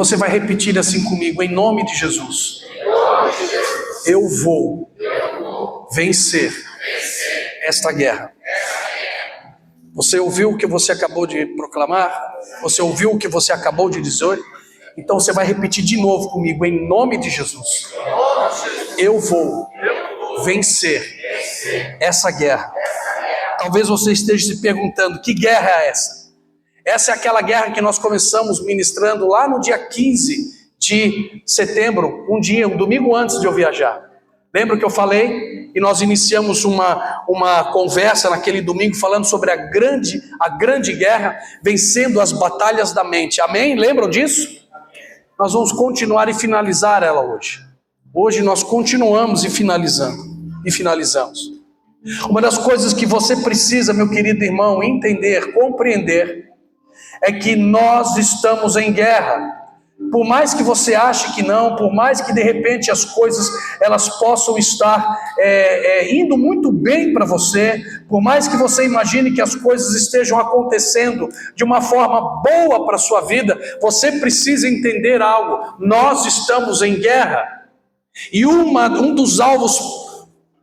Você vai repetir assim comigo, em nome de Jesus. Eu vou vencer esta guerra. Você ouviu o que você acabou de proclamar? Você ouviu o que você acabou de dizer? Então você vai repetir de novo comigo, em nome de Jesus. Eu vou vencer essa guerra. Talvez você esteja se perguntando, que guerra é essa? Essa é aquela guerra que nós começamos ministrando lá no dia 15 de setembro, um domingo antes de eu viajar. Lembra que eu falei? E nós iniciamos uma conversa naquele domingo falando sobre a grande guerra, vencendo as batalhas da mente. Amém? Lembram disso? Nós vamos continuar e finalizar ela hoje. Hoje nós continuamos e finalizamos. Uma das coisas que você precisa, meu querido irmão, entender, compreender, é que nós estamos em guerra. Por mais que você ache que não, por mais que de repente as coisas elas possam estar indo muito bem para você, por mais que você imagine que as coisas estejam acontecendo de uma forma boa para a sua vida, você precisa entender algo: nós estamos em guerra. E um dos alvos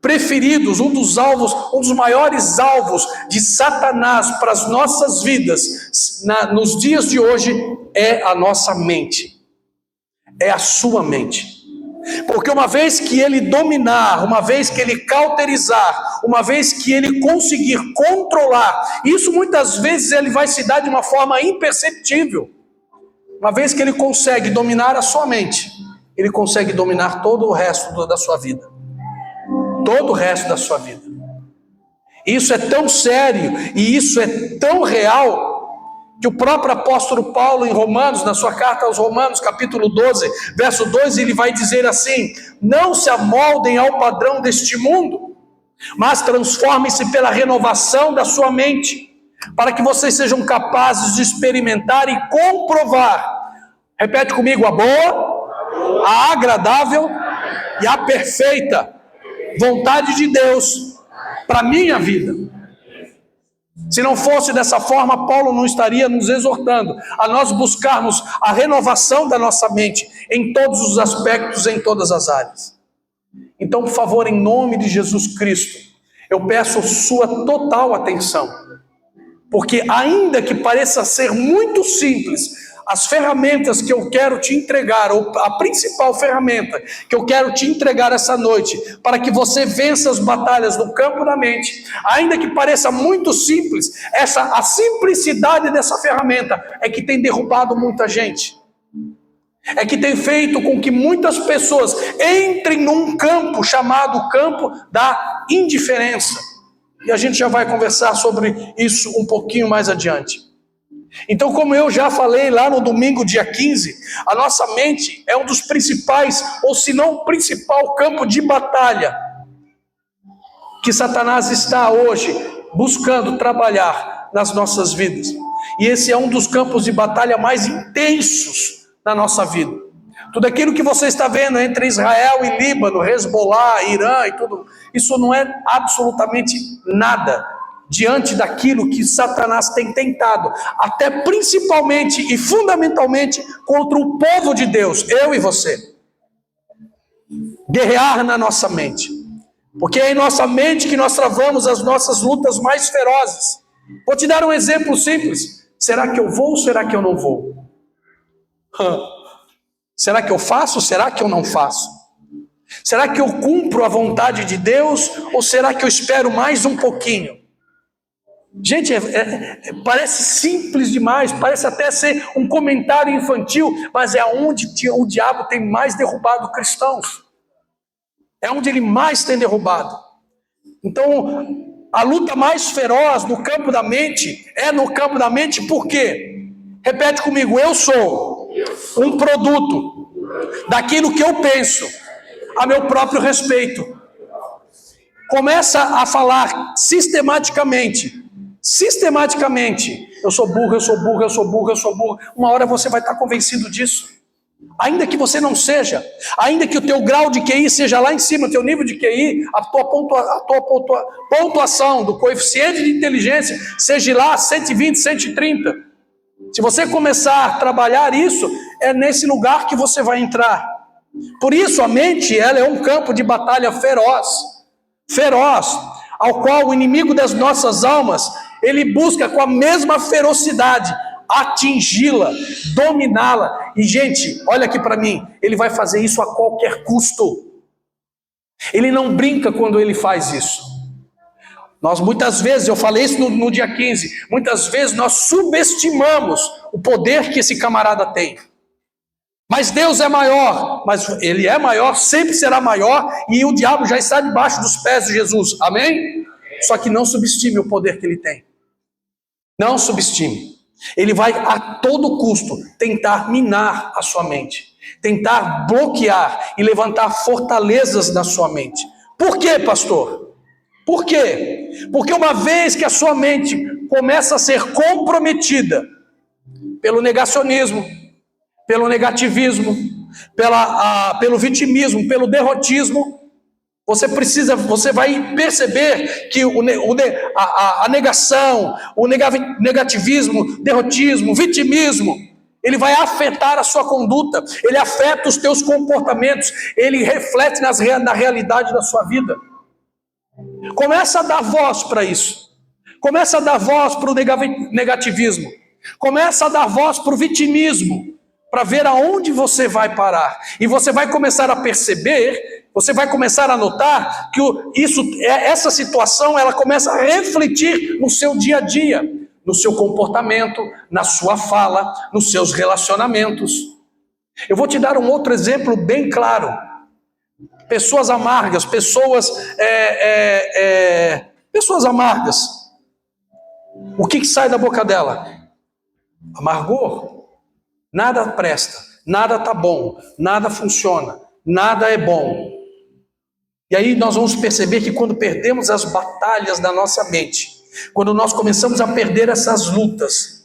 preferidos, um dos maiores alvos de Satanás para as nossas vidas, nos dias de hoje, é a nossa mente, é a sua mente. Porque uma vez que ele dominar, uma vez que ele cauterizar, uma vez que ele conseguir controlar, isso muitas vezes ele vai se dar de uma forma imperceptível. Uma vez que ele consegue dominar a sua mente, ele consegue dominar todo o resto da sua vida. Todo o resto da sua vida. Isso é tão sério e isso é tão real que o próprio apóstolo Paulo em Romanos, na sua carta aos Romanos, capítulo 12, verso 2, ele vai dizer assim: não se amoldem ao padrão deste mundo, mas transformem-se pela renovação da sua mente, para que vocês sejam capazes de experimentar e comprovar, repete comigo, a boa, a agradável e a perfeita vontade de Deus para a minha vida. Se não fosse dessa forma, Paulo não estaria nos exortando a nós buscarmos a renovação da nossa mente em todos os aspectos, em todas as áreas. Então, por favor, em nome de Jesus Cristo, eu peço sua total atenção, porque ainda que pareça ser muito simples, as ferramentas que eu quero te entregar, ou a principal ferramenta que eu quero te entregar essa noite, para que você vença as batalhas no campo da mente, ainda que pareça muito simples, a simplicidade dessa ferramenta é que tem derrubado muita gente, é que tem feito com que muitas pessoas entrem num campo chamado campo da indiferença, e a gente já vai conversar sobre isso um pouquinho mais adiante. Então, como eu já falei lá no domingo, dia 15, a nossa mente é um dos principais, ou se não o principal campo de batalha que Satanás está hoje buscando trabalhar nas nossas vidas. E esse é um dos campos de batalha mais intensos na nossa vida. Tudo aquilo que você está vendo entre Israel e Líbano, Hezbollah, Irã e tudo, isso não é absolutamente nada diante daquilo que Satanás tem tentado, até principalmente e fundamentalmente contra o povo de Deus, eu e você. Guerrear na nossa mente, porque é em nossa mente que nós travamos as nossas lutas mais ferozes. Vou te dar um exemplo simples: será que eu vou ou será que eu não vou? Será que eu faço ou será que eu não faço? Será que eu cumpro a vontade de Deus ou será que eu espero mais um pouquinho? Gente, parece simples demais, parece até ser um comentário infantil, mas é onde o diabo tem mais derrubado cristãos. É onde ele mais tem derrubado. Então, a luta mais feroz no campo da mente é no campo da mente, por quê? Repete comigo: eu sou um produto daquilo que eu penso a meu próprio respeito. Começa a falar sistematicamente, eu sou burro, eu sou burro, eu sou burro, eu sou burro. Uma hora você vai estar convencido disso. Ainda que você não seja, ainda que o teu grau de QI seja lá em cima, o teu nível de QI, a tua pontuação do coeficiente de inteligência seja lá 120, 130. Se você começar a trabalhar isso, é nesse lugar que você vai entrar. Por isso a mente, ela é um campo de batalha feroz, ao qual o inimigo das nossas almas, ele busca com a mesma ferocidade atingi-la, dominá-la. E gente, olha aqui para mim, ele vai fazer isso a qualquer custo. Ele não brinca quando ele faz isso. Nós muitas vezes, eu falei isso no dia 15, muitas vezes nós subestimamos o poder que esse camarada tem. Mas Deus é maior, mas ele é maior, sempre será maior, e o diabo já está debaixo dos pés de Jesus, amém? Só que não subestime o poder que ele tem. Não subestime. Ele vai a todo custo tentar minar a sua mente, tentar bloquear e levantar fortalezas na sua mente. Por quê, pastor? Por quê? Porque uma vez que a sua mente começa a ser comprometida pelo negacionismo, pelo negativismo, pelo vitimismo, pelo derrotismo, você vai perceber que a negação, o negativismo, derrotismo, vitimismo, ele vai afetar a sua conduta, ele afeta os teus comportamentos, ele reflete na realidade da sua vida. Começa a dar voz para isso, começa a dar voz para o negativismo, começa a dar voz para o vitimismo, para ver aonde você vai parar. E você vai começar a perceber, você vai começar a notar que essa situação, ela começa a refletir no seu dia a dia, no seu comportamento, na sua fala, nos seus relacionamentos. Eu vou te dar um outro exemplo bem claro. Pessoas amargas, pessoas amargas. O que sai da boca dela? Amargor. Nada presta, nada tá bom, nada funciona, nada é bom. E aí nós vamos perceber que quando perdemos as batalhas da nossa mente, quando nós começamos a perder essas lutas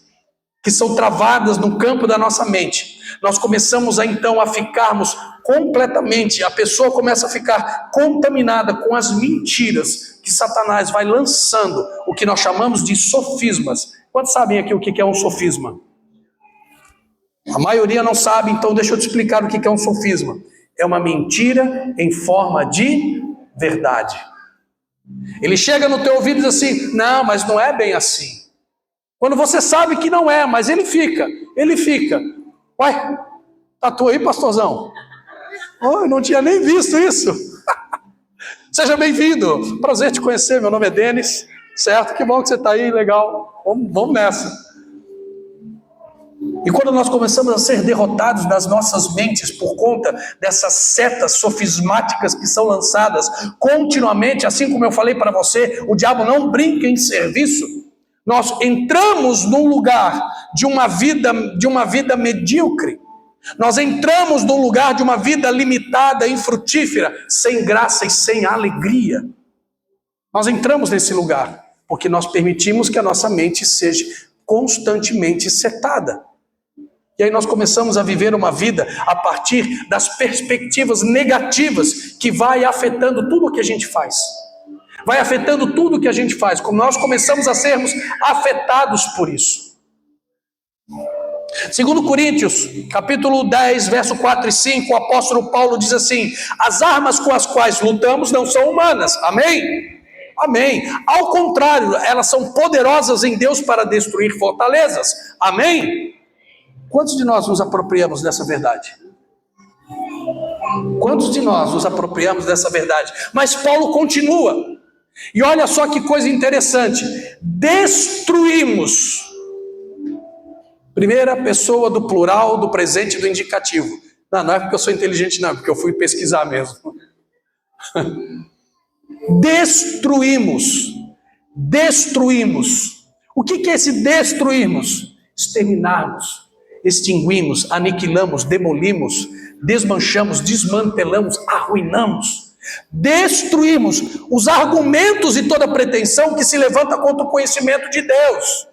que são travadas no campo da nossa mente, nós começamos então a ficarmos completamente, a pessoa começa a ficar contaminada com as mentiras que Satanás vai lançando, o que nós chamamos de sofismas. Quantos sabem aqui o que é um sofisma? A maioria não sabe, então deixa eu te explicar o que é um sofisma. É uma mentira em forma de verdade. Ele chega no teu ouvido e diz assim, não, mas não é bem assim. Quando você sabe que não é, mas ele fica. Uai, tá tu aí, pastorzão? Oh, eu não tinha nem visto isso. Seja bem-vindo, prazer te conhecer, meu nome é Denis, certo? Que bom que você está aí, legal, vamos nessa. E quando nós começamos a ser derrotados nas nossas mentes por conta dessas setas sofismáticas que são lançadas continuamente, assim como eu falei para você, o diabo não brinca em serviço, nós entramos num lugar de uma vida medíocre, nós entramos num lugar de uma vida limitada, infrutífera, sem graça e sem alegria. Nós entramos nesse lugar porque nós permitimos que a nossa mente seja constantemente setada. E aí nós começamos a viver uma vida a partir das perspectivas negativas que vai afetando tudo o que a gente faz. Vai afetando tudo o que a gente faz. Como nós começamos a sermos afetados por isso. 2 Coríntios, capítulo 10, verso 4 e 5, o apóstolo Paulo diz assim, as armas com as quais lutamos não são humanas. Amém? Amém. Ao contrário, elas são poderosas em Deus para destruir fortalezas. Amém? Quantos de nós nos apropriamos dessa verdade? Quantos de nós nos apropriamos dessa verdade? Mas Paulo continua. E olha só que coisa interessante. Destruímos. Primeira pessoa do plural, do presente e do indicativo. Não é porque eu sou inteligente, não. É porque eu fui pesquisar mesmo. Destruímos. Destruímos. O que é esse destruirmos? Exterminarmos. Extinguimos, aniquilamos, demolimos, desmanchamos, desmantelamos, arruinamos, destruímos os argumentos e toda pretensão que se levanta contra o conhecimento de Deus.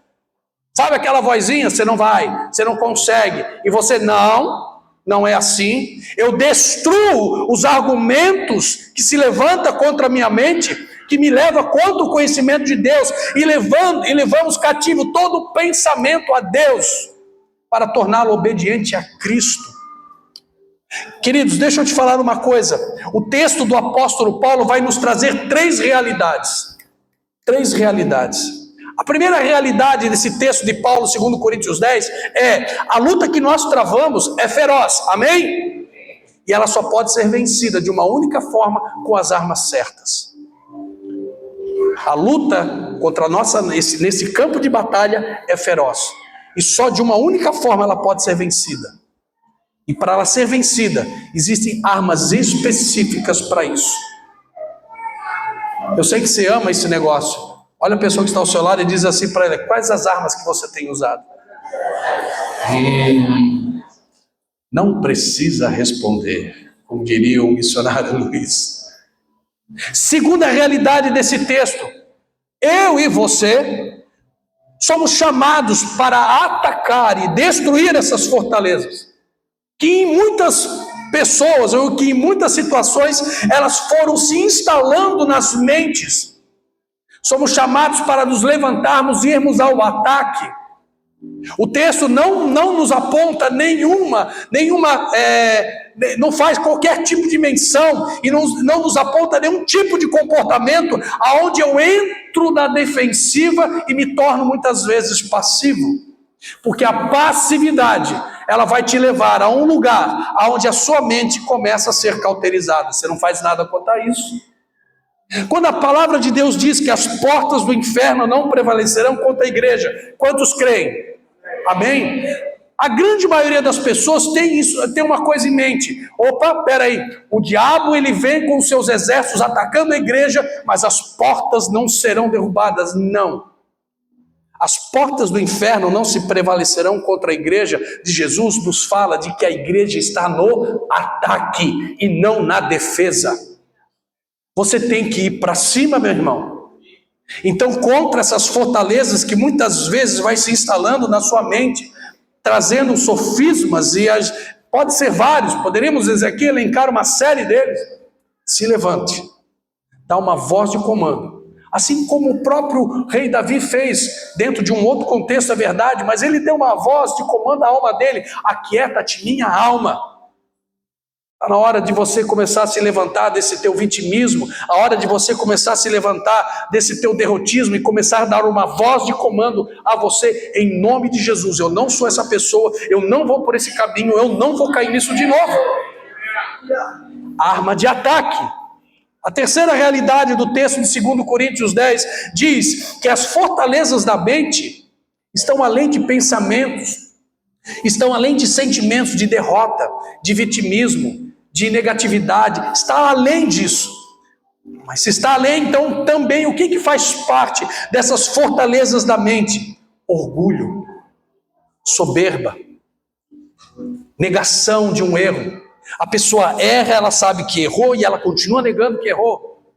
Sabe aquela vozinha, você não vai, você não consegue, e você não é assim. Eu destruo os argumentos que se levanta contra a minha mente, que me leva contra o conhecimento de Deus, e levamos cativo todo o pensamento a Deus. para torná-lo obediente a Cristo. Queridos, deixa eu te falar uma coisa. O texto do apóstolo Paulo vai nos trazer três realidades. Três realidades. A primeira realidade desse texto de Paulo, 2 Coríntios 10, é: a luta que nós travamos é feroz, amém? E ela só pode ser vencida de uma única forma, com as armas certas. A luta contra nesse campo de batalha é feroz. E só de uma única forma ela pode ser vencida. E para ela ser vencida, existem armas específicas para isso. Eu sei que você ama esse negócio. Olha a pessoa que está ao seu lado e diz assim para ela: quais as armas que você tem usado? Não precisa responder, como diria o missionário Luiz. Segunda realidade desse texto: eu e você somos chamados para atacar e destruir essas fortalezas, que em muitas pessoas, ou que em muitas situações, elas foram se instalando nas mentes. Somos chamados para nos levantarmos e irmos ao ataque. O texto não nos aponta não faz qualquer tipo de menção e não nos aponta nenhum tipo de comportamento aonde eu entro na defensiva e me torno muitas vezes passivo. Porque a passividade, ela vai te levar a um lugar onde a sua mente começa a ser cauterizada. Você não faz nada contra isso. Quando a palavra de Deus diz que as portas do inferno não prevalecerão contra a igreja, quantos creem? Amém? A grande maioria das pessoas tem uma coisa em mente: opa, peraí, o diabo ele vem com os seus exércitos atacando a igreja, mas as portas não serão derrubadas. Não. As portas do inferno não se prevalecerão contra a igreja de Jesus. Nos fala de que a igreja está no ataque e não na defesa. Você tem que ir para cima, meu irmão. Então, contra essas fortalezas que muitas vezes vai se instalando na sua mente, trazendo sofismas, pode ser vários, poderíamos aqui elencar uma série deles. Se levante, dá uma voz de comando. Assim como o próprio rei Davi fez, dentro de um outro contexto, é verdade, mas ele deu uma voz de comando à alma dele: aquieta-te, minha alma. Está na hora de você começar a se levantar desse teu vitimismo, a hora de você começar a se levantar desse teu derrotismo e começar a dar uma voz de comando a você, em nome de Jesus. Eu não sou essa pessoa, eu não vou por esse caminho, eu não vou cair nisso de novo. Arma de ataque. A terceira realidade do texto de 2 Coríntios 10 diz que as fortalezas da mente estão além de pensamentos, estão além de sentimentos de derrota, de vitimismo, de negatividade, está além disso. Mas se está além, então também o que faz parte dessas fortalezas da mente? Orgulho, soberba, negação de um erro. A pessoa erra, ela sabe que errou e ela continua negando que errou.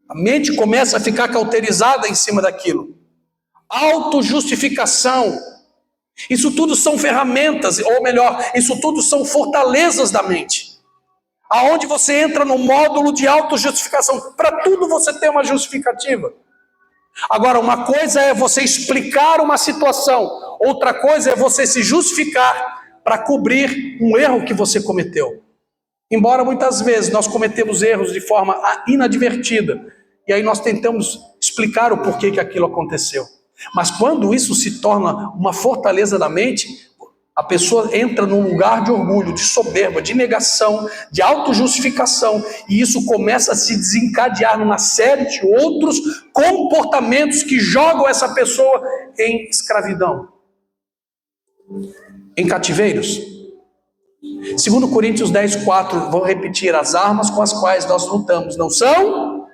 A mente começa a ficar cauterizada em cima daquilo. Autojustificação. Isso tudo são ferramentas, ou melhor, isso tudo são fortalezas da mente. Aonde você entra no módulo de autojustificação. Para tudo você tem uma justificativa. Agora, uma coisa é você explicar uma situação, outra coisa é você se justificar para cobrir um erro que você cometeu. Embora muitas vezes nós cometemos erros de forma inadvertida, e aí nós tentamos explicar o porquê que aquilo aconteceu. Mas quando isso se torna uma fortaleza da mente, a pessoa entra num lugar de orgulho, de soberba, de negação, de autojustificação, e isso começa a se desencadear numa série de outros comportamentos que jogam essa pessoa em escravidão, em cativeiros. 2 Coríntios 10, 4, vou repetir: as armas com as quais nós lutamos não são,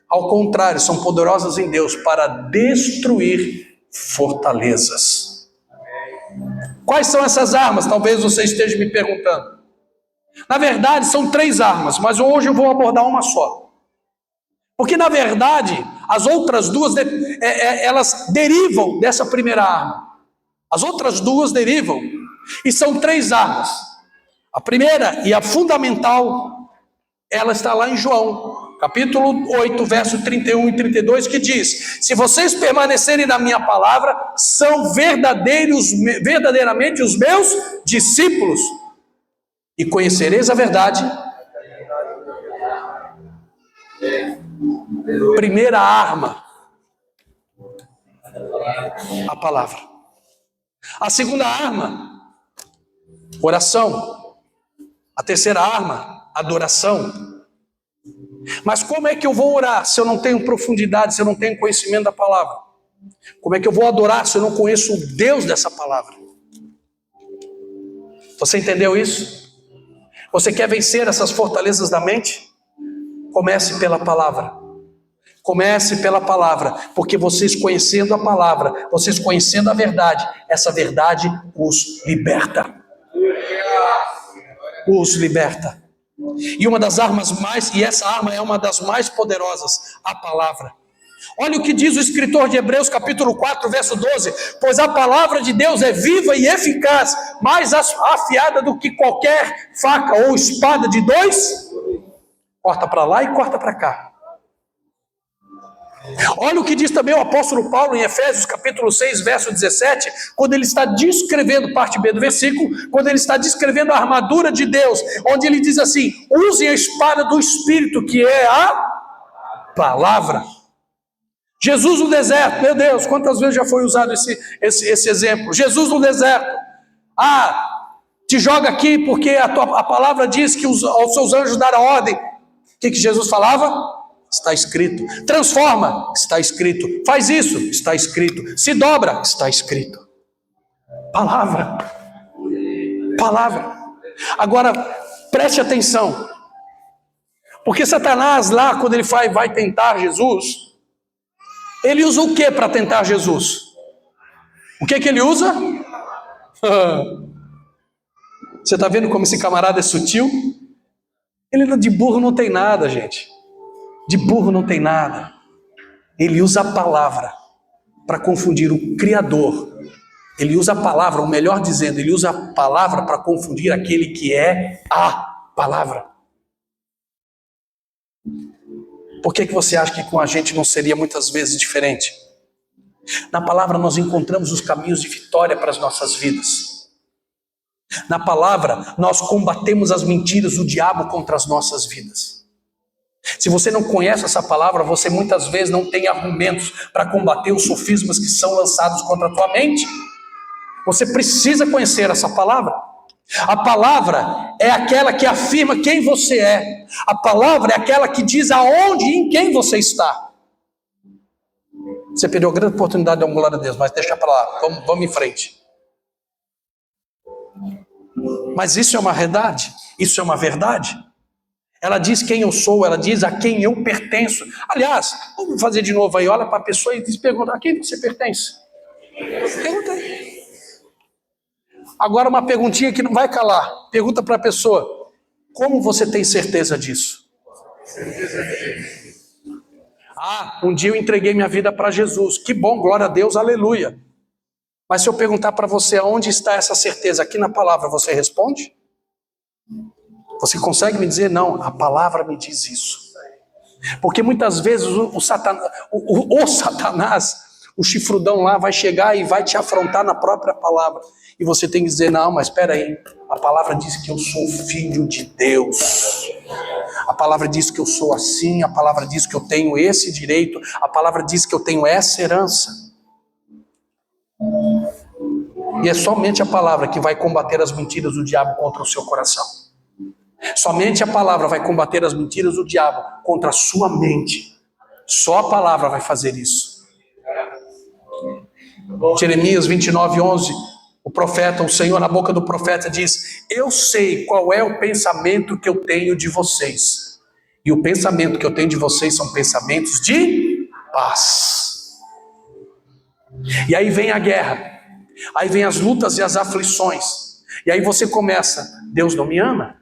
ao contrário, são poderosas em Deus para destruir fortalezas. Quais são essas armas? Talvez você esteja me perguntando. Na verdade, são 3 armas, mas hoje eu vou abordar uma só. Porque, na verdade, as outras 2, elas derivam dessa primeira arma. As outras 2 derivam, e são 3 armas. A primeira e a fundamental, ela está lá em João, capítulo 8, verso 31 e 32, que diz: se vocês permanecerem na minha palavra, são verdadeiramente os meus discípulos, e conhecereis a verdade. Primeira arma, a palavra. A segunda arma, oração. A terceira arma, adoração. Mas como é que eu vou orar se eu não tenho profundidade, se eu não tenho conhecimento da palavra? Como é que eu vou adorar se eu não conheço o Deus dessa palavra? Você entendeu isso? Você quer vencer essas fortalezas da mente? Comece pela palavra. Comece pela palavra, porque vocês conhecendo a palavra, vocês conhecendo a verdade, essa verdade os liberta. Os liberta. E uma das armas e essa arma é uma das mais poderosas, a palavra. Olha o que diz o escritor de Hebreus, capítulo 4, verso 12: pois a palavra de Deus é viva e eficaz, mais afiada do que qualquer faca ou espada de dois, corta para lá e corta para cá. Olha o que diz também o apóstolo Paulo em Efésios capítulo 6, verso 17, quando ele está descrevendo, parte B do versículo, quando ele está descrevendo a armadura de Deus, onde ele diz assim: usem a espada do Espírito, que é a palavra. Jesus no deserto, meu Deus, quantas vezes já foi usado esse exemplo? Jesus no deserto, te joga aqui porque a palavra diz que aos seus anjos dará ordem. O que Jesus falava? Está escrito. Transforma, está escrito. Faz isso, está escrito. Se dobra, está escrito. Palavra. Palavra. Agora, preste atenção. Porque Satanás lá, quando ele vai tentar Jesus, ele usa o que para tentar Jesus? O que ele usa? Você está vendo como esse camarada é sutil? Ele de burro não tem nada, gente. De burro não tem nada. Ele usa a palavra para confundir o Criador. Ele usa a palavra, ou melhor dizendo, ele usa a palavra para confundir aquele que é a palavra. Por que você acha que com a gente não seria muitas vezes diferente? Na palavra nós encontramos os caminhos de vitória para as nossas vidas. Na palavra nós combatemos as mentiras do diabo contra as nossas vidas. Se você não conhece essa palavra, você muitas vezes não tem argumentos para combater os sofismas que são lançados contra a tua mente. Você precisa conhecer essa palavra. A palavra é aquela que afirma quem você é. A palavra é aquela que diz aonde e em quem você está. Você perdeu a grande oportunidade de dar uma glória a Deus, mas deixa para lá, vamos em frente. Mas isso é uma verdade? Isso é uma verdade? Ela diz quem eu sou, ela diz a quem eu pertenço. Aliás, vamos fazer de novo aí, olha para a pessoa e pergunta: a quem você pertence? Pergunta aí. Agora uma perguntinha que não vai calar. Pergunta para a pessoa: como você tem certeza disso? Um dia eu entreguei minha vida para Jesus. Que bom, glória a Deus, aleluia. Mas se eu perguntar para você aonde está essa certeza, aqui na palavra, você responde? Você consegue me dizer? Não, a palavra me diz isso. Porque muitas vezes o Satanás, o chifrudão lá vai chegar e vai te afrontar na própria palavra. E você tem que dizer: não, mas espera aí, a palavra diz que eu sou filho de Deus. A palavra diz que eu sou assim, a palavra diz que eu tenho esse direito, a palavra diz que eu tenho essa herança. E é somente a palavra que vai combater as mentiras do diabo contra o seu coração. Somente a palavra vai combater as mentiras do diabo contra a sua mente. Só a palavra vai fazer isso. Jeremias 29:11, o Senhor na boca do profeta diz: eu sei qual é o pensamento que eu tenho de vocês. E o pensamento que eu tenho de vocês são pensamentos de paz. E aí vem a guerra. Aí vem as lutas e as aflições. E aí você começa: Deus não me ama?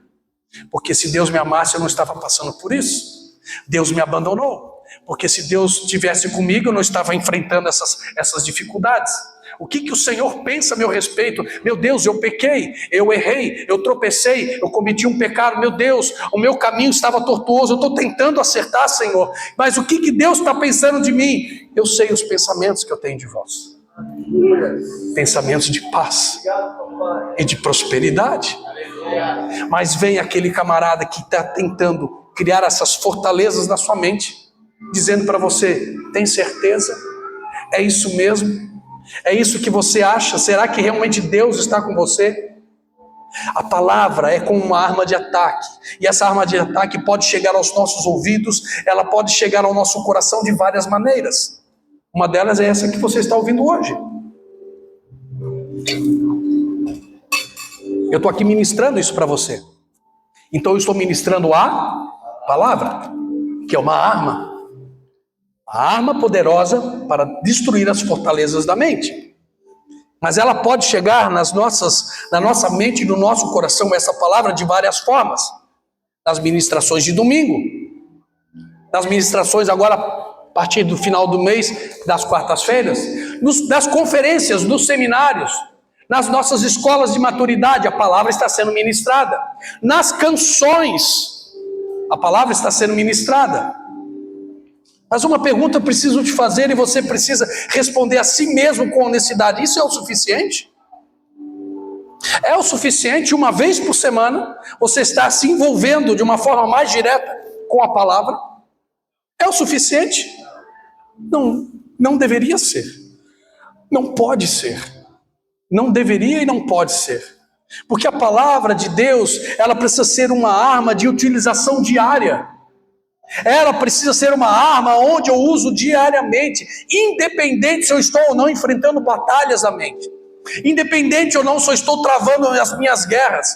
Porque se Deus me amasse, eu não estava passando por isso. Deus me abandonou. Porque se Deus estivesse comigo, eu não estava enfrentando essas dificuldades. O que o Senhor pensa a meu respeito? Meu Deus, eu pequei, eu errei, eu tropecei, eu cometi um pecado. Meu Deus, o meu caminho estava tortuoso, eu estou tentando acertar, Senhor. Mas o que Deus está pensando de mim? Eu sei os pensamentos que eu tenho de vós. Pensamentos de paz e de prosperidade. Mas vem aquele camarada que está tentando criar essas fortalezas na sua mente, dizendo para você: tem certeza? É isso mesmo? É isso que você acha? Será que realmente Deus está com você? A palavra é como uma arma de ataque, e essa arma de ataque pode chegar aos nossos ouvidos, ela pode chegar ao nosso coração de várias maneiras. Uma delas é essa que você está ouvindo hoje. Eu estou aqui ministrando isso para você. Então eu estou ministrando a palavra, que é uma arma. A arma poderosa para destruir as fortalezas da mente. Mas ela pode chegar na nossa mente e no nosso coração, essa palavra, de várias formas. Nas ministrações de domingo. Nas ministrações agora, a partir do final do mês, das quartas-feiras. Das conferências, dos seminários. Nas nossas escolas de maturidade, a palavra está sendo ministrada. Nas canções, a palavra está sendo ministrada. Mas uma pergunta eu preciso te fazer, e você precisa responder a si mesmo com honestidade: isso é o suficiente? É o suficiente uma vez por semana você estar se envolvendo de uma forma mais direta com a palavra? É o suficiente? Não deveria ser. Não pode ser. Não deveria e não pode ser. Porque a palavra de Deus, ela precisa ser uma arma de utilização diária. Ela precisa ser uma arma onde eu uso diariamente, independente se eu estou ou não enfrentando batalhas da mente. Independente ou não se eu estou travando as minhas guerras.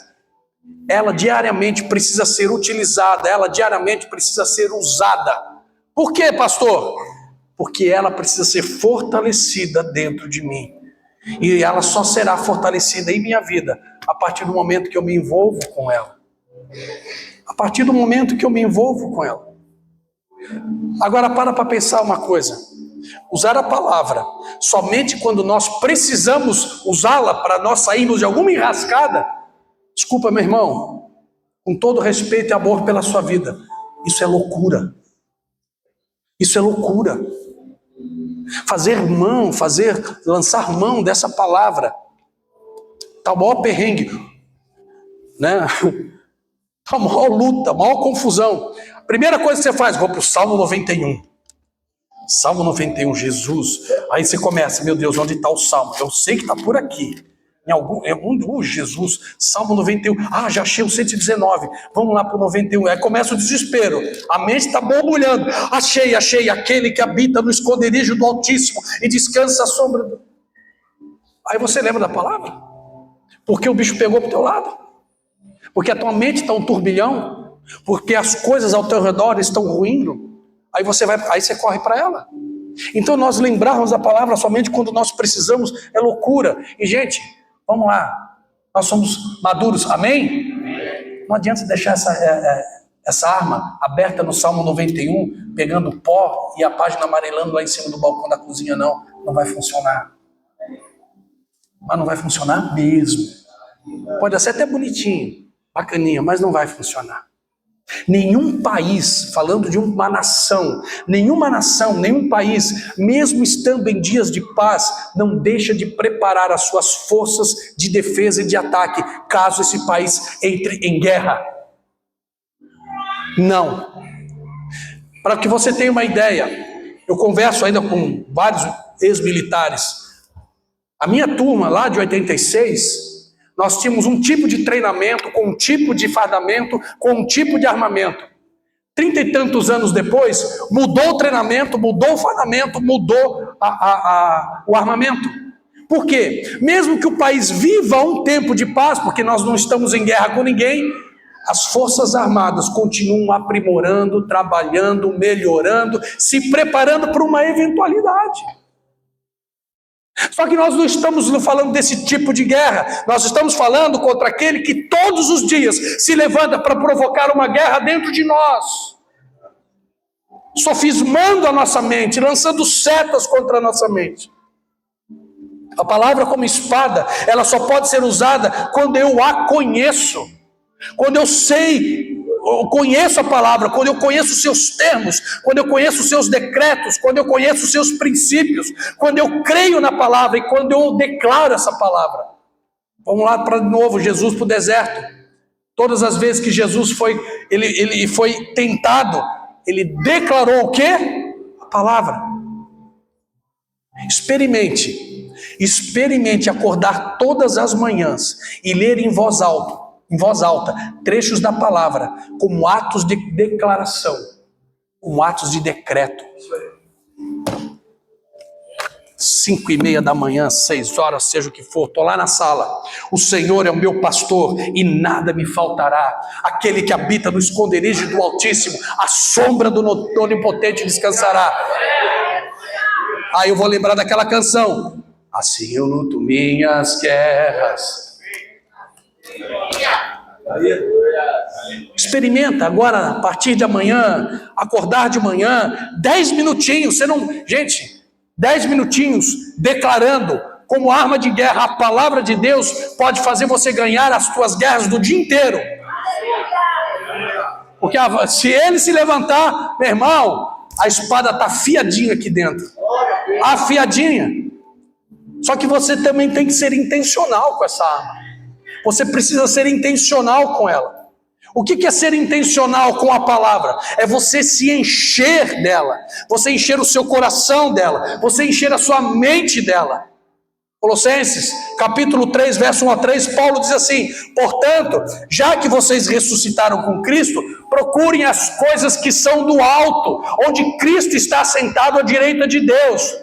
Ela diariamente precisa ser utilizada, ela diariamente precisa ser usada. Por quê, pastor? Porque ela precisa ser fortalecida dentro de mim. E ela só será fortalecida em minha vida a partir do momento que eu me envolvo com ela. A partir do momento que eu me envolvo com ela. Agora para pensar uma coisa. Usar a palavra somente quando nós precisamos usá-la para nós sairmos de alguma enrascada. Desculpa, meu irmão, com todo respeito e amor pela sua vida, isso é loucura. Isso é loucura. Lançar mão dessa palavra, tá o maior perrengue, né? Tá a maior luta, a maior confusão. Primeira coisa que você faz: vou para o Salmo 91. Salmo 91, Jesus. Aí você começa: meu Deus, onde está o Salmo? Eu sei que está por aqui. Jesus, Salmo 91. Ah, já achei o 119. Vamos lá para o 91. Aí começa o desespero. A mente está borbulhando. Achei aquele que habita no esconderijo do Altíssimo e descansa à sombra do... Aí você lembra da palavra? Porque o bicho pegou para o teu lado. Porque a tua mente está um turbilhão. Porque as coisas ao teu redor estão ruindo. Aí você corre para ela. Então nós lembrarmos da palavra somente quando nós precisamos é loucura. E gente, vamos lá, nós somos maduros, amém? Não adianta deixar essa arma aberta no Salmo 91, pegando pó e a página amarelando lá em cima do balcão da cozinha, não vai funcionar. Mas não vai funcionar mesmo. Pode ser até bonitinho, bacaninha, mas não vai funcionar. Nenhum país, falando de uma nação, nenhum país, mesmo estando em dias de paz, não deixa de preparar as suas forças de defesa e de ataque, caso esse país entre em guerra. Não. Para que você tenha uma ideia, eu converso ainda com vários ex-militares. A minha turma lá de 86... nós tínhamos um tipo de treinamento, com um tipo de fardamento, com um tipo de armamento. 30 e tantos anos depois, mudou o treinamento, mudou o fardamento, mudou o armamento. Por quê? Mesmo que o país viva um tempo de paz, porque nós não estamos em guerra com ninguém, as forças armadas continuam aprimorando, trabalhando, melhorando, se preparando para uma eventualidade. Só que nós não estamos falando desse tipo de guerra, nós estamos falando contra aquele que todos os dias se levanta para provocar uma guerra dentro de nós, sofismando a nossa mente, lançando setas contra a nossa mente. A palavra como espada, ela só pode ser usada quando eu a conheço. Quando eu sei, eu conheço a palavra, quando eu conheço os seus termos, quando eu conheço os seus decretos, quando eu conheço os seus princípios, quando eu creio na palavra e quando eu declaro essa palavra. Vamos lá para de novo, Jesus para o deserto. Todas as vezes que Jesus ele foi tentado, ele declarou o quê? A palavra. Experimente acordar todas as manhãs e ler em voz alta, trechos da palavra, como atos de declaração, como atos de decreto. 5:30 da manhã, 6 horas, seja o que for, estou lá na sala. O Senhor é o meu pastor e nada me faltará. Aquele que habita no esconderijo do Altíssimo, a sombra do Onipotente descansará. Aí eu vou lembrar daquela canção. Assim eu luto minhas guerras. Experimenta agora, a partir de amanhã, acordar de manhã, 10 minutinhos, 10 minutinhos declarando como arma de guerra a palavra de Deus pode fazer você ganhar as suas guerras do dia inteiro. Porque se ele se levantar, meu irmão, a espada está afiadinha aqui dentro. Afiadinha. Só que você também tem que ser intencional com essa arma. Você precisa ser intencional com ela. O que é ser intencional com a palavra? É você se encher dela, você encher o seu coração dela, você encher a sua mente dela. Colossenses, capítulo 3, verso 1 a 3, Paulo diz assim: portanto, já que vocês ressuscitaram com Cristo, procurem as coisas que são do alto, onde Cristo está assentado à direita de Deus.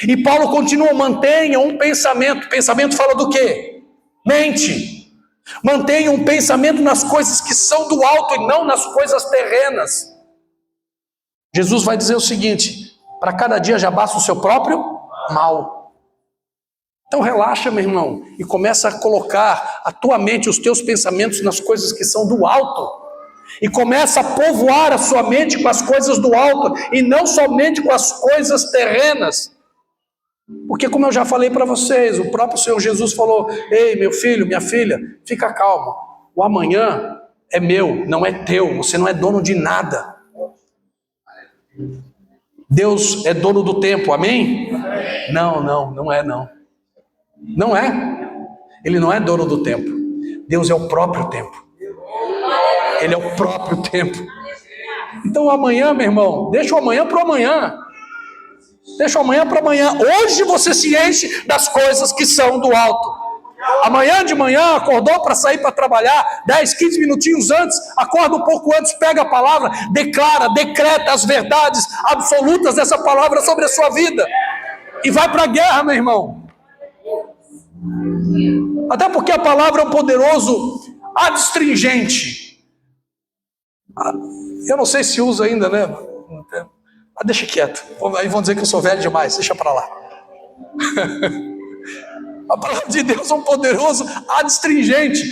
E Paulo continua: mantenha um pensamento. Pensamento fala do quê? Mente. Mantenha um pensamento nas coisas que são do alto e não nas coisas terrenas. Jesus vai dizer o seguinte: para cada dia já basta o seu próprio mal. Então relaxa, meu irmão, e começa a colocar a tua mente, os teus pensamentos nas coisas que são do alto. E começa a povoar a sua mente com as coisas do alto e não somente com as coisas terrenas. Porque, como eu já falei para vocês, o próprio Senhor Jesus falou: ei, meu filho, minha filha, fica calmo, o amanhã é meu, não é teu, você não é dono de nada. Deus é dono do tempo, amém? Não é não. Não é. Ele não é dono do tempo. Deus é o próprio tempo. Ele é o próprio tempo. Então amanhã, meu irmão, deixa o amanhã para o amanhã. Deixa amanhã para amanhã. Hoje você se enche das coisas que são do alto. Amanhã de manhã, acordou para sair para trabalhar, 10, 15 minutinhos antes, acorda um pouco antes, pega a palavra, decreta as verdades absolutas dessa palavra sobre a sua vida. E vai para a guerra, meu irmão. Até porque a palavra é um poderoso adstringente. Eu não sei se usa ainda, né? Deixa quieto, aí vão dizer que eu sou velho demais, deixa para lá. A palavra de Deus é um poderoso adstringente,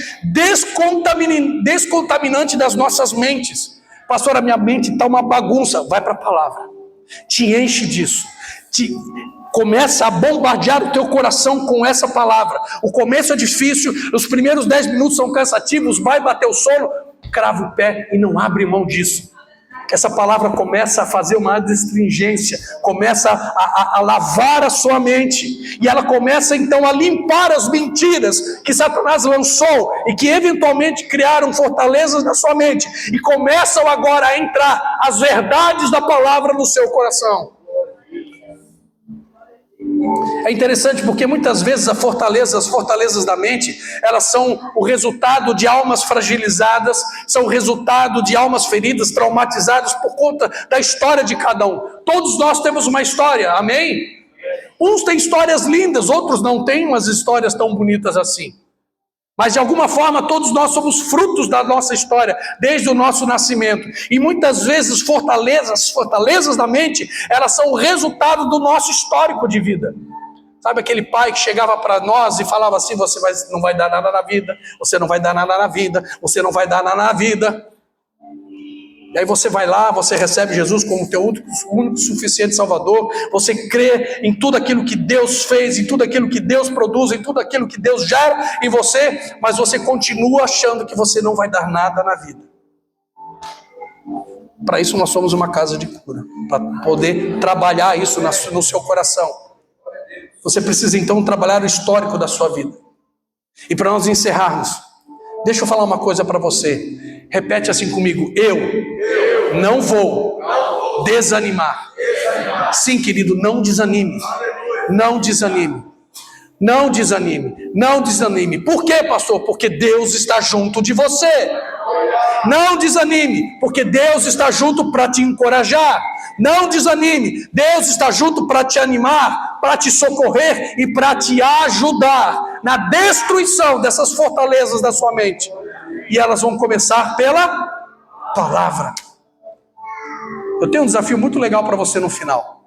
descontaminante das nossas mentes. Pastor, a minha mente está uma bagunça. Vai para a palavra, te enche disso, começa a bombardear o teu coração com essa palavra. O começo é difícil, os primeiros 10 minutos são cansativos, vai bater o sono, crava o pé e não abre mão disso. Essa palavra começa a fazer uma adstringência, começa a lavar a sua mente, e ela começa então a limpar as mentiras que Satanás lançou e que eventualmente criaram fortalezas na sua mente, e começam agora a entrar as verdades da palavra no seu coração. É interessante porque muitas vezes as fortalezas da mente, elas são o resultado de almas fragilizadas, são o resultado de almas feridas, traumatizadas por conta da história de cada um. Todos nós temos uma história, amém? Uns têm histórias lindas, outros não têm umas histórias tão bonitas assim. Mas de alguma forma todos nós somos frutos da nossa história, desde o nosso nascimento. E muitas vezes fortalezas da mente, elas são o resultado do nosso histórico de vida. Sabe aquele pai que chegava para nós e falava assim: não vai dar nada na vida, você não vai dar nada na vida, você não vai dar nada na vida. E aí você vai lá, você recebe Jesus como teu único suficiente Salvador, você crê em tudo aquilo que Deus fez, em tudo aquilo que Deus produz, em tudo aquilo que Deus gera em você, mas você continua achando que você não vai dar nada na vida. Para isso nós somos uma casa de cura, para poder trabalhar isso no seu coração. Você precisa então trabalhar o histórico da sua vida. E para nós encerrarmos, deixa eu falar uma coisa para você. Repete assim comigo: eu não vou desanimar. Sim, querido, não desanime. Não desanime. Não desanime. Não desanime. Por quê, pastor? Porque Deus está junto de você. Não desanime, porque Deus está junto para te encorajar. Não desanime, Deus está junto para te animar, para te socorrer e para te ajudar na destruição dessas fortalezas da sua mente. E elas vão começar pela palavra. Eu tenho um desafio muito legal para você no final,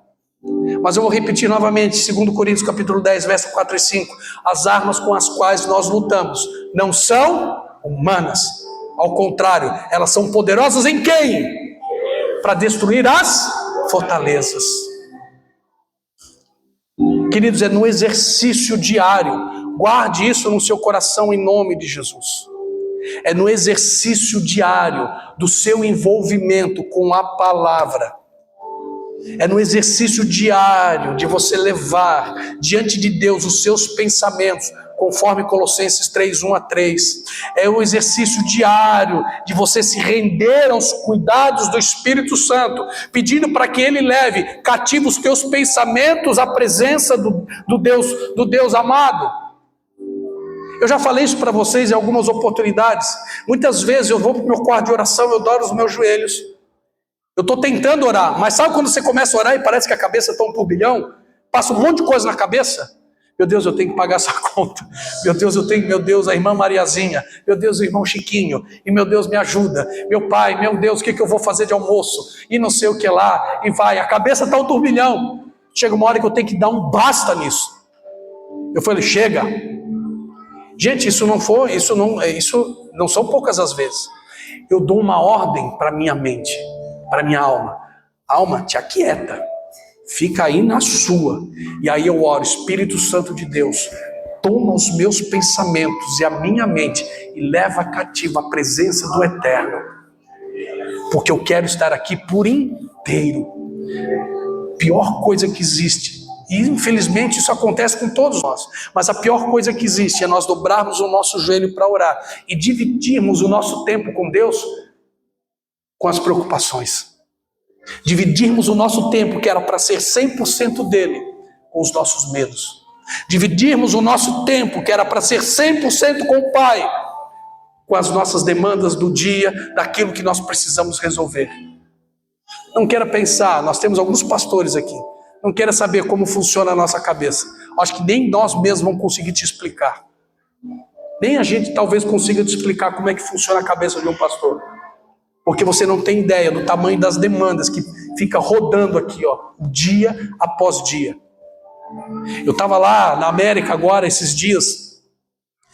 mas eu vou repetir novamente, 2 Coríntios capítulo 10, verso 4 e 5. As armas com as quais nós lutamos não são humanas. Ao contrário, elas são poderosas em quem? Para destruir as fortalezas. Queridos, é no exercício diário. Guarde isso no seu coração em nome de Jesus. É no exercício diário do seu envolvimento com a palavra. É no exercício diário de você levar diante de Deus os seus pensamentos, conforme Colossenses 3, 1 a 3. É o exercício diário de você se render aos cuidados do Espírito Santo, pedindo para que Ele leve cativos os teus pensamentos à presença do Deus amado. Eu já falei isso para vocês em algumas oportunidades. Muitas vezes eu vou para o meu quarto de oração, eu dobro os meus joelhos. Eu estou tentando orar, mas sabe quando você começa a orar e parece que a cabeça está um turbilhão? Passa um monte de coisa na cabeça. Meu Deus, eu tenho que pagar essa conta. Meu Deus, a irmã Mariazinha. Meu Deus, o irmão Chiquinho. E meu Deus, me ajuda. Meu pai, meu Deus, o que eu vou fazer de almoço? E não sei o que lá. E vai, a cabeça está um turbilhão. Chega uma hora que eu tenho que dar um basta nisso. Eu falei, chega. Gente, isso não são poucas as vezes. Eu dou uma ordem para minha mente, para minha alma. Alma, te aquieta. Fica aí na sua. E aí eu oro, Espírito Santo de Deus, toma os meus pensamentos e a minha mente e leva cativo a presença do Eterno. Porque eu quero estar aqui por inteiro. Pior coisa que existe. E infelizmente isso acontece com todos nós. Mas a pior coisa que existe é nós dobrarmos o nosso joelho para orar e dividirmos o nosso tempo com Deus com as preocupações. Dividirmos o nosso tempo, que era para ser 100% dele, com os nossos medos. Dividirmos o nosso tempo, que era para ser 100% com o Pai, com as nossas demandas do dia, daquilo que nós precisamos resolver. Não queira pensar, nós temos alguns pastores aqui, não queira saber como funciona a nossa cabeça. Acho que nem nós mesmos vamos conseguir te explicar. Nem a gente talvez consiga te explicar como é que funciona a cabeça de um pastor. Porque você não tem ideia do tamanho das demandas que fica rodando aqui, ó, dia após dia. Eu estava lá na América agora, esses dias,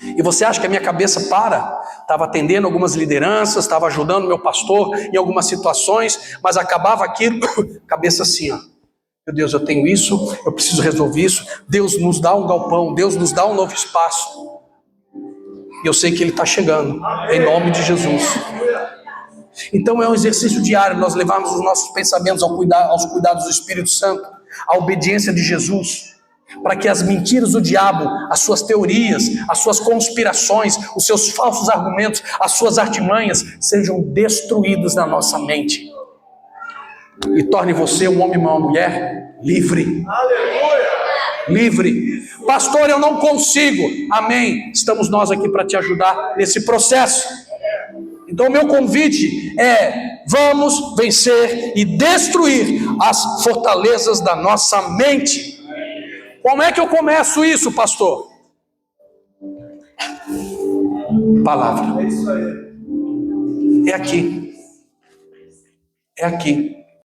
e você acha que a minha cabeça para? Estava atendendo algumas lideranças, estava ajudando meu pastor em algumas situações, mas acabava aquilo, cabeça assim, ó. Meu Deus, eu tenho isso, eu preciso resolver isso. Deus nos dá um galpão, Deus nos dá um novo espaço. E eu sei que Ele está chegando, em nome de Jesus. Então é um exercício diário nós levarmos os nossos pensamentos aos cuidados do Espírito Santo, à obediência de Jesus, para que as mentiras do diabo, as suas teorias, as suas conspirações, os seus falsos argumentos, as suas artimanhas sejam destruídos na nossa mente e torne você um homem e uma mulher livre. Aleluia! Livre. Pastor, eu não consigo. Amém. Estamos nós aqui para te ajudar nesse processo. Então o meu convite é: vamos vencer e destruir as fortalezas da nossa mente. Como é que eu começo isso, pastor? Palavra. É aqui. É aqui.